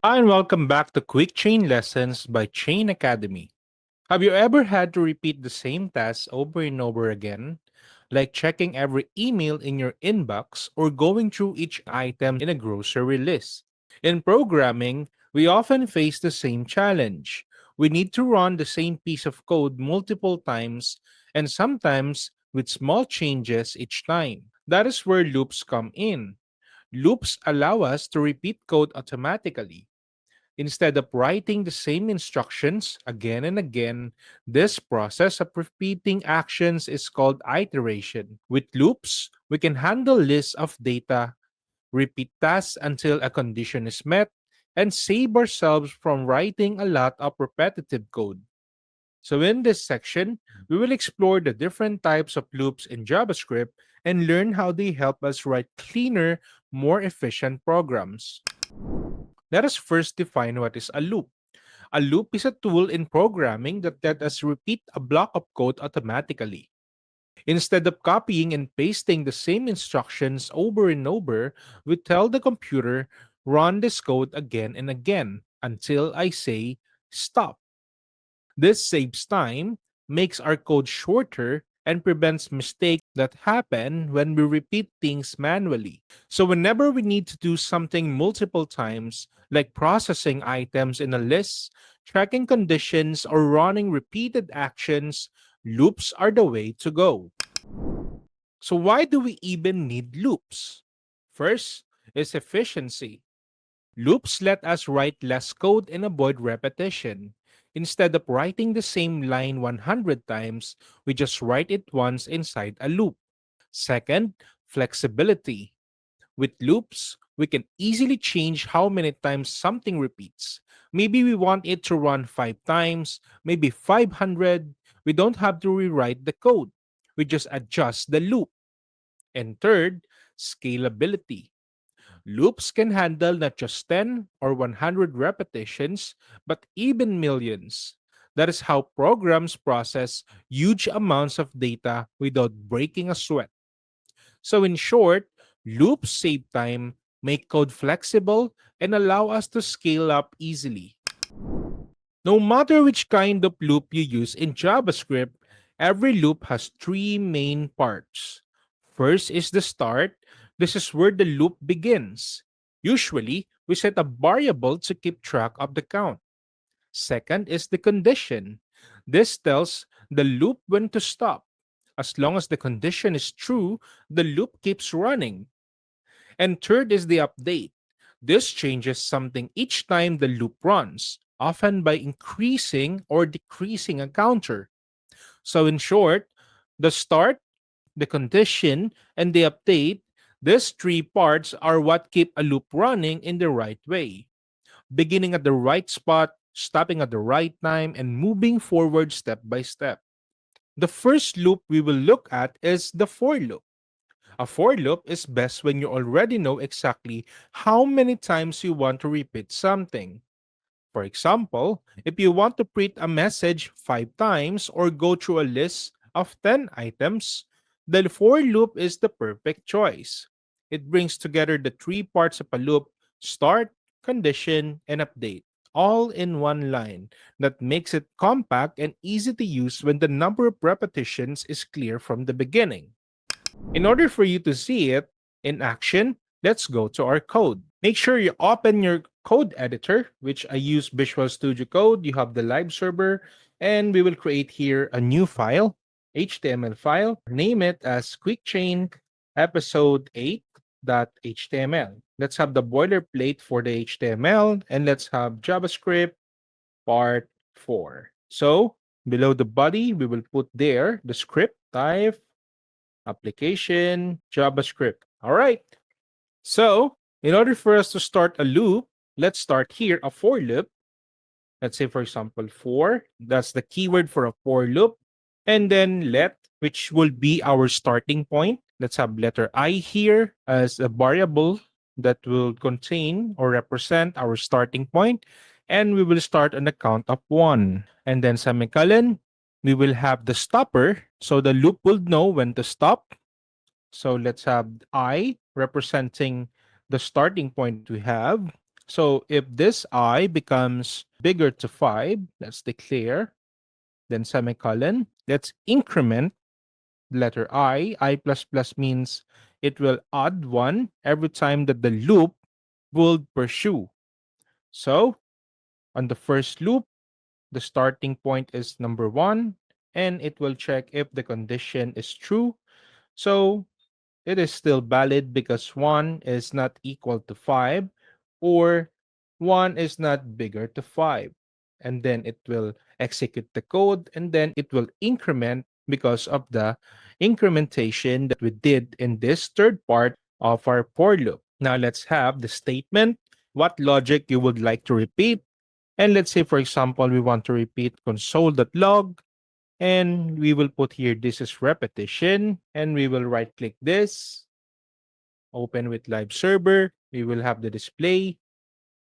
Hi, and welcome back to Quick Chain Lessons by Chain Academy. Have you ever had to repeat the same task over and over again? Like checking every email in your inbox or going through each item in a grocery list. In programming, we often face the same challenge. We need to run the same piece of code multiple times and sometimes with small changes each time. That is where loops come in. Loops allow us to repeat code automatically. Instead of writing the same instructions again and again, this process of repeating actions is called iteration. With loops, we can handle lists of data, repeat tasks until a condition is met, and save ourselves from writing a lot of repetitive code. So, in this section, we will explore the different types of loops in JavaScript and learn how they help us write cleaner, more efficient programs. Let us first define what is a loop. A loop is a tool in programming that lets us repeat a block of code automatically. Instead of copying and pasting the same instructions over and over, we tell the computer, run this code again and again until I say stop. This saves time, makes our code shorter, and prevents mistakes that happen when we repeat things manually. So, whenever we need to do something multiple times, like processing items in a list, tracking conditions, or running repeated actions, loops are the way to go. So, why do we even need loops? First is efficiency. Loops let us write less code and avoid repetition. Instead of writing the same line 100 times, we just write it once inside a loop. Second, flexibility. With loops, we can easily change how many times something repeats. Maybe we want it to run 5 times, maybe 500. We don't have to rewrite the code. We just adjust the loop. And third, scalability. Loops can handle not just 10 or 100 repetitions, but even millions. That is how programs process huge amounts of data without breaking a sweat. So, in short, loops save time, make code flexible, and allow us to scale up easily. No matter which kind of loop you use in JavaScript, every loop has three main parts. First is the start. This is where the loop begins. Usually, we set a variable to keep track of the count. Second is the condition. This tells the loop when to stop. As long as the condition is true, the loop keeps running. And third is the update. This changes something each time the loop runs, often by increasing or decreasing a counter. So, in short, the start, the condition, and the update, these three parts are what keep a loop running in the right way, beginning at the right spot, stopping at the right time, and moving forward step by step. The first loop we will look at is the for loop. A for loop is best when you already know exactly how many times you want to repeat something. For example, if you want to print a message 5 times or go through a list of 10 items, the for loop is the perfect choice. It brings together the three parts of a loop: start, condition, and update, all in one line. That makes it compact and easy to use when the number of repetitions is clear from the beginning. In order for you to see it in action, let's go to our code. Make sure you open your code editor, which I use Visual Studio Code. You have the live server, and we will create here a new file, HTML file. Name it as QuickChain episode 8.html. Let's have the boilerplate for the HTML, and let's have JavaScript part 4. So below the body, we will put there the script type application, JavaScript. All right. So, in order for us to start a loop, let's start here a for loop. Let's say, for example, for. That's the keyword for a for loop. And then let, which will be our starting point. Let's have letter I here as a variable that will contain or represent our starting point. And we will start on the count of 1. And then semicolon, we will have the stopper. So the loop will know when to stop. So let's have I representing the starting point we have. So if this I becomes bigger to 5, let's declare, then semicolon, let's increment the letter I plus plus means it will add 1 every time that the loop will pursue. So on the first loop, the starting point is number 1, and it will check if the condition is true. So it is still valid because 1 is not equal to 5 or 1 is not bigger to 5. And then it will execute the code and then it will increment because of the incrementation that we did in this third part of our for loop. Now let's have the statement, what logic you would like to repeat. And let's say, for example, we want to repeat console.log, and we will put here this is repetition, and we will right click this, open with live server. We will have the display.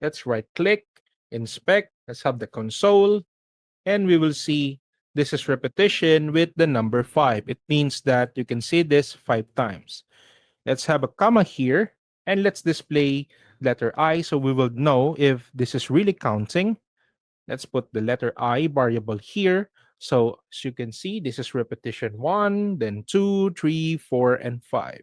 Let's right click, inspect. Let's have the console, and we will see this is repetition with the number 5. It means that you can see this 5 times. Let's have a comma here, and let's display letter I so we will know if this is really counting. Let's put the letter I variable here. So as you can see, this is repetition 1, then 2, 3, 4, and 5.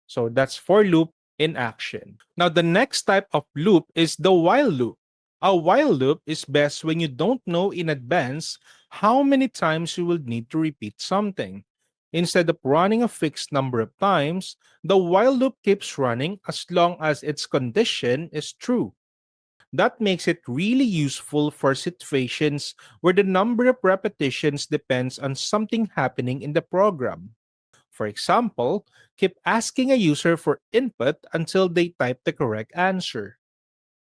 So that's for loop in action. Now, the next type of loop is the while loop. A while loop is best when you don't know in advance how many times you will need to repeat something. Instead of running a fixed number of times, the while loop keeps running as long as its condition is true. That makes it really useful for situations where the number of repetitions depends on something happening in the program. For example, keep asking a user for input until they type the correct answer.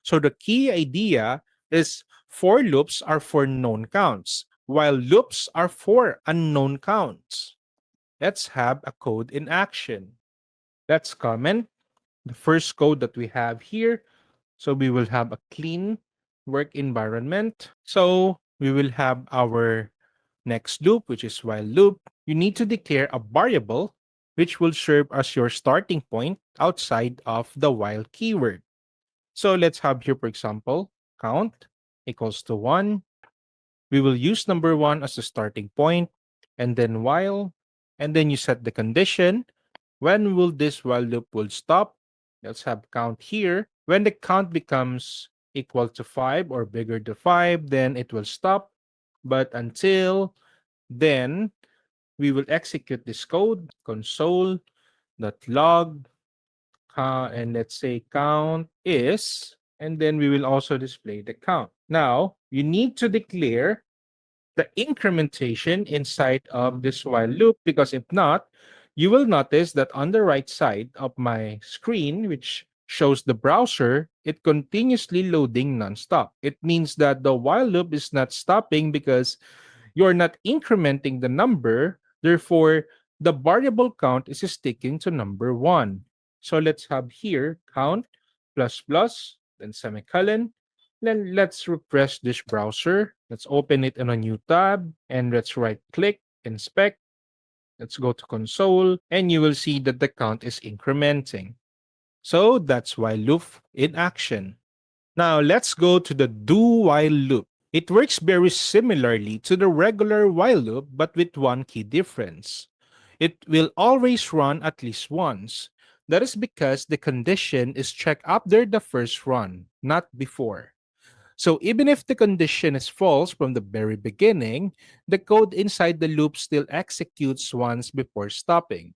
So the key idea is for loops are for known counts, while loops are for unknown counts. Let's have a code in action. Let's comment the first code that we have here. So we will have a clean work environment. So we will have our next loop, which is while loop. You need to declare a variable which will serve as your starting point outside of the while keyword. So let's have here, for example, count equals to 1. We will use number 1 as the starting point, and then while, and then you set the condition. When will this while loop will stop? Let's have count here. When the count becomes equal to 5 or bigger to 5, then it will stop. But until then, we will execute this code, console.log, and let's say count is, and then we will also display the count. Now, you need to declare the incrementation inside of this while loop, because if not, you will notice that on the right side of my screen, which shows the browser, it continuously loading nonstop. It means that the while loop is not stopping because you're not incrementing the number. Therefore, the variable count is sticking to number 1. So let's have here count plus plus, then semicolon. Then let's refresh this browser. Let's open it in a new tab and let's right click, inspect. Let's go to console and you will see that the count is incrementing. So that's while loop in action. Now let's go to the do while loop. It works very similarly to the regular while loop but with one key difference. It will always run at least once. That is because the condition is checked after the first run, not before. So even if the condition is false from the very beginning, the code inside the loop still executes once before stopping.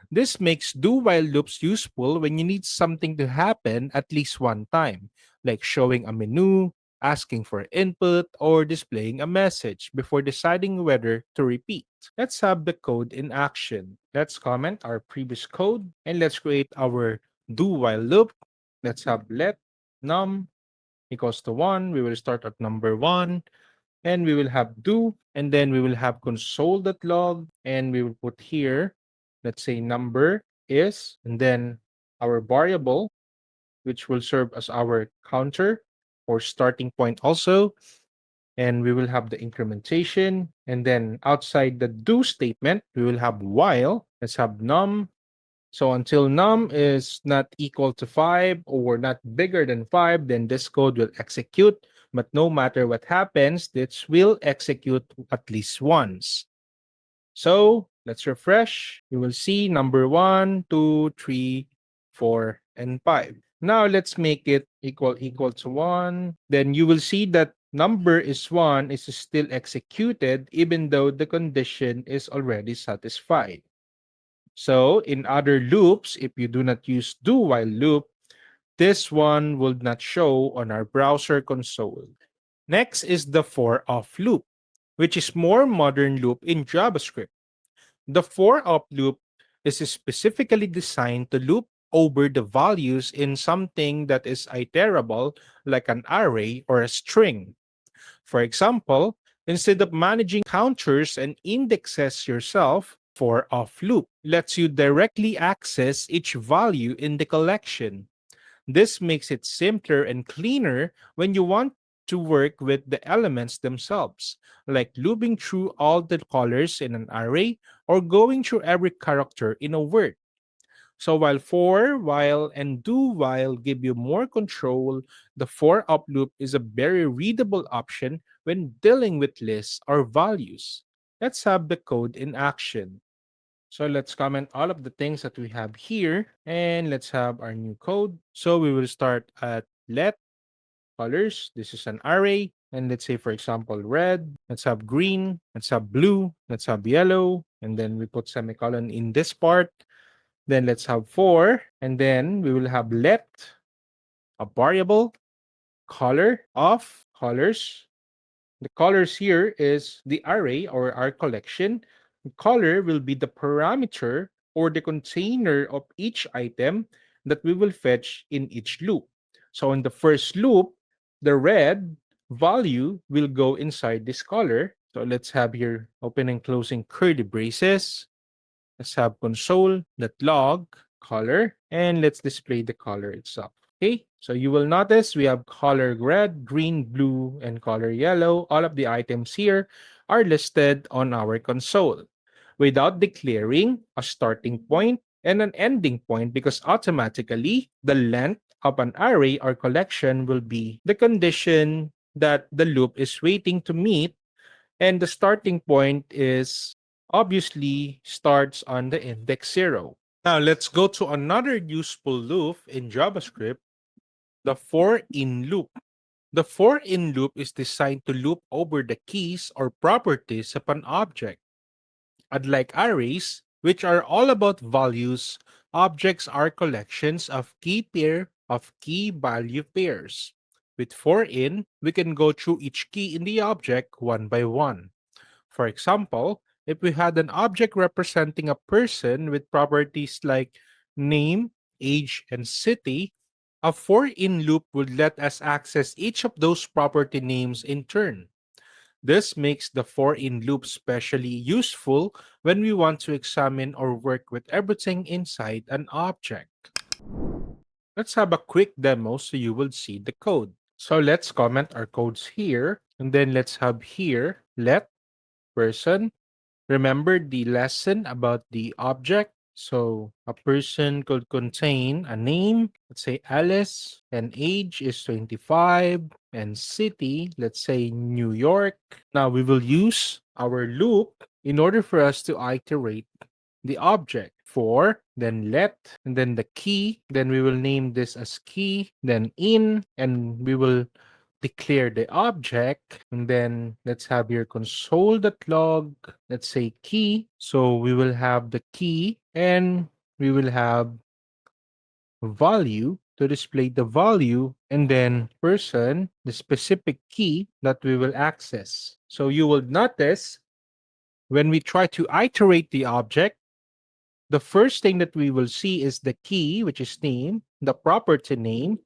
This makes do while loops useful when you need something to happen at least one time, like showing a menu, asking for input, or displaying a message before deciding whether to repeat. Let's have the code in action. Let's comment our previous code and let's create our do while loop. Let's have let num equals to 1. We will start at number 1 and we will have do, and then we will have console.log, and we will put here, let's say number is, and then our variable which will serve as our counter or starting point also, and we will have the incrementation, and then outside the do statement we will have while. Let's have num So until num is not equal to 5 or not bigger than 5, then this code will execute. But no matter what happens, this will execute at least once. So let's refresh. You will see number 1, 2, 3, 4, and 5. Now let's make it equal to 1. Then you will see that number is 1 is still executed even though the condition is already satisfied. So in other loops, if you do not use do while loop, this one will not show on our browser console. Next is the for of loop, which is more modern loop in JavaScript. The for of loop is specifically designed to loop over the values in something that is iterable like an array or a string. For example, instead of managing counters and indexes yourself, for of loop lets you directly access each value in the collection. This makes it simpler and cleaner when you want to work with the elements themselves, like looping through all the colors in an array or going through every character in a word. So while for, while, and do while give you more control, the for up loop is a very readable option when dealing with lists or values. Let's have the code in action. So let's comment all of the things that we have here and let's have our new code. So we will start at let colors. This is an array. And let's say, for example, red. Let's have green. Let's have blue. Let's have yellow. And then we put semicolon in this part. Then let's have for. And then we will have let, a variable, color of colors. The colors here is the array or our collection. The color will be the parameter or the container of each item that we will fetch in each loop. So in the first loop, the red value will go inside this color. So let's have here open and closing curly braces. Let's have console.log color and let's display the color itself. Okay, so you will notice we have color red, green, blue, and color yellow. All of the items here are listed on our console without declaring a starting point and an ending point because automatically the length of an array or collection will be the condition that the loop is waiting to meet, and the starting point is obviously starts on the index 0. Now let's go to another useful loop in JavaScript, the for in loop. The for in loop is designed to loop over the keys or properties of an object. Unlike arrays, which are all about values, objects are collections of key value pairs. With for in, we can go through each key in the object one by one. For example, if we had an object representing a person with properties like name, age, and city, a for in loop would let us access each of those property names in turn. This makes the for in loop specially useful when we want to examine or work with everything inside an object. Let's have a quick demo so you will see the code. So let's comment our codes here, and then let's have here let person. Remember the lesson about the object. So a person could contain a name, let's say Alice, and age is 25, and city, let's say New York. Now we will use our loop in order for us to iterate the object. For, then let, and then the key, then we will name this as key, then in, and we will declare the object, and then let's have your console.log, let's say key. So we will have the key and we will have value to display the value, and then person, the specific key that we will access. So you will notice when we try to iterate the object, the first thing that we will see is the key, which is name, the property name,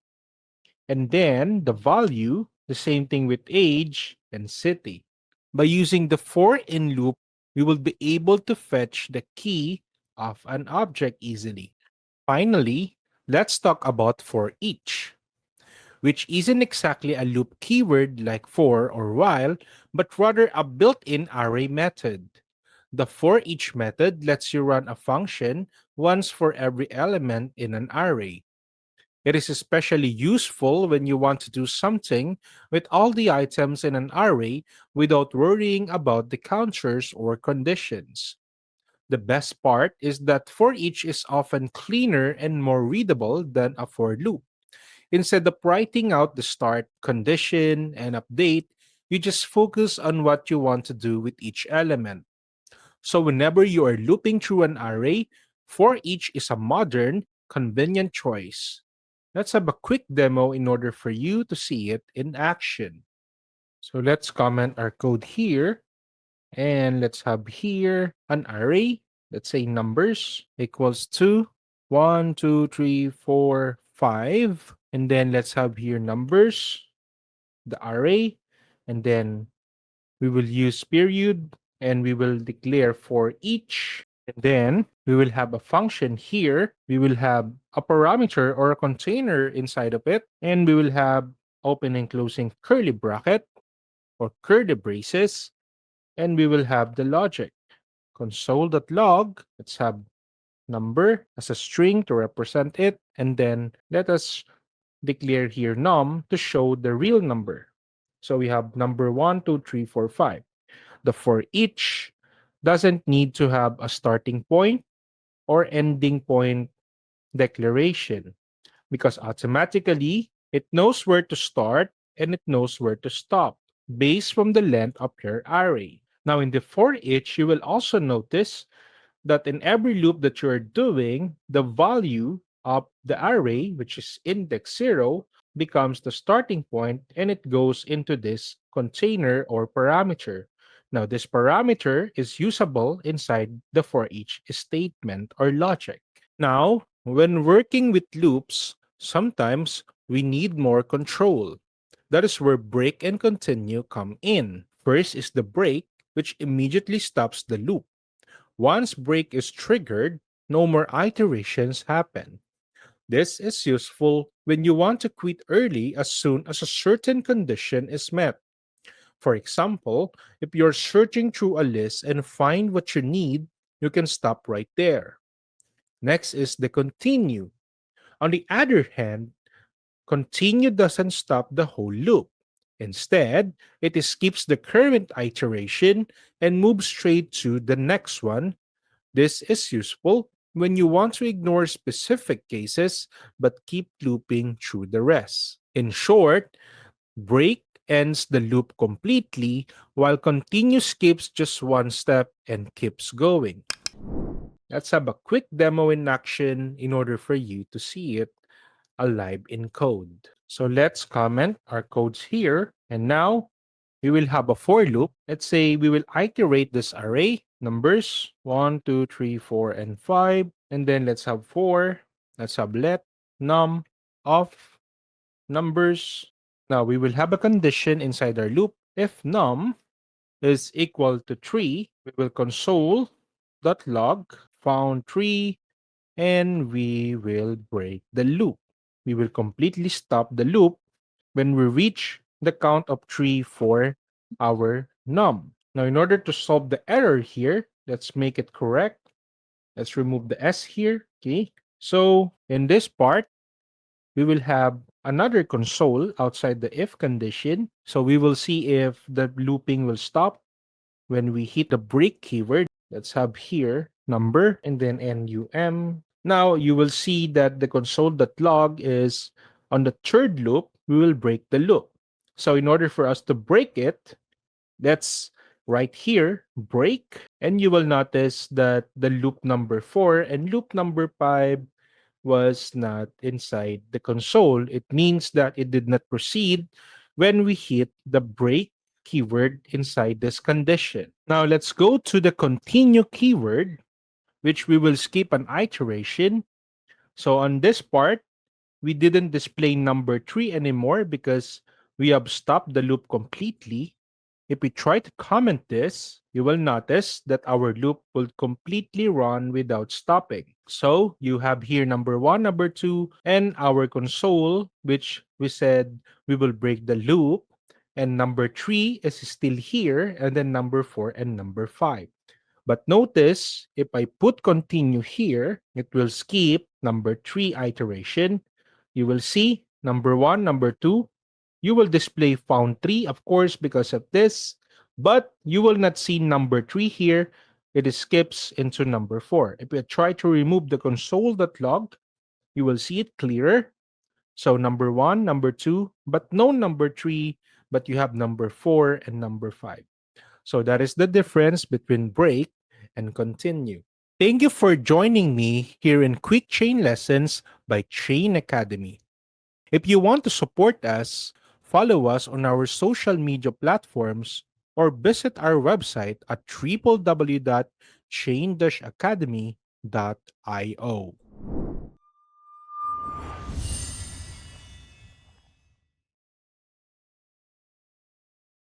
and then the value, the same thing with age and city. By using the for in loop, we will be able to fetch the key of an object easily. Finally, let's talk about for each, which isn't exactly a loop keyword like for or while, but rather a built in array method. The forEach method lets you run a function once for every element in an array. It is especially useful when you want to do something with all the items in an array without worrying about the counters or conditions. The best part is that for each is often cleaner and more readable than a for loop. Instead of writing out the start, condition, and update, you just focus on what you want to do with each element. So whenever you are looping through an array, for each is a modern, convenient choice. Let's have a quick demo in order for you to see it in action. So let's comment our code here. And let's have here an array. Let's say numbers equals to 1, 2, 3, 4, 5. And then let's have here numbers, the array. And then we will use period and we will declare for each. And then we will have a function here. We will have a parameter or a container inside of it. And we will have open and closing curly bracket or curly braces. And we will have the logic. Console.log, let's have number as a string to represent it, and then let us declare here num to show the real number. So we have number 1, 2, 3, 4, 5. The for each doesn't need to have a starting point or ending point declaration because automatically it knows where to start and it knows where to stop based from the length of your array. Now in the for each, you will also notice that in every loop that you're doing, the value of the array, which is index 0, becomes the starting point and it goes into this container or parameter. Now, this parameter is usable inside the for each statement or logic. Now, when working with loops, sometimes we need more control. That is where break and continue come in. First is the break, which immediately stops the loop. Once break is triggered, no more iterations happen. This is useful when you want to quit early as soon as a certain condition is met. For example, if you're searching through a list and find what you need, you can stop right there. Next is the continue. On the other hand, continue doesn't stop the whole loop. Instead, it skips the current iteration and moves straight to the next one. This is useful when you want to ignore specific cases but keep looping through the rest. In short, break ends the loop completely while continue skips just one step and keeps going. Let's have a quick demo in action in order for you to see it alive in code. So let's comment our codes here. And now we will have a for loop. Let's say we will iterate this array, numbers 1, 2, 3, 4, and 5. And then let's have for, let's have let, num, of, numbers. Now we will have a condition inside our loop. If num is equal to 3, we will console.log found 3 and we will break the loop. We will completely stop the loop when we reach the count of 3 for our num. Now, in order to solve the error here, let's make it correct. Let's remove the S here. Okay. So in this part, we will have another console outside the if condition. So we will see if the looping will stop when we hit the break keyword. Let's have here number and then num. Now you will see that the console.log is on the third loop, we will break the loop. So in order for us to break it, let's right here break, and you will notice that the loop number 4 and loop number 5 was not inside the console. It means that it did not proceed when we hit the break keyword inside this condition. Now let's go to the continue keyword, which we will skip an iteration. So on this part, we didn't display number 3 anymore because we have stopped the loop completely. If we try to comment this, you will notice that our loop will completely run without stopping. So you have here number 1, number 2, and our console, which we said we will break the loop. And number 3 is still here, and then number 4 and number 5. But notice, if I put continue here, it will skip number 3 iteration. You will see number 1, number 2. You will display found 3, of course, because of this. But you will not see number 3 here. It skips into number 4. If we try to remove the console.log, you will see it clearer. So number 1, number 2, but no number 3, but you have number 4 and number 5. So that is the difference between break and continue. Thank you for joining me here in Quick Chain Lessons by Chain Academy. If you want to support us, follow us on our social media platforms or visit our website at www.chain-academy.io.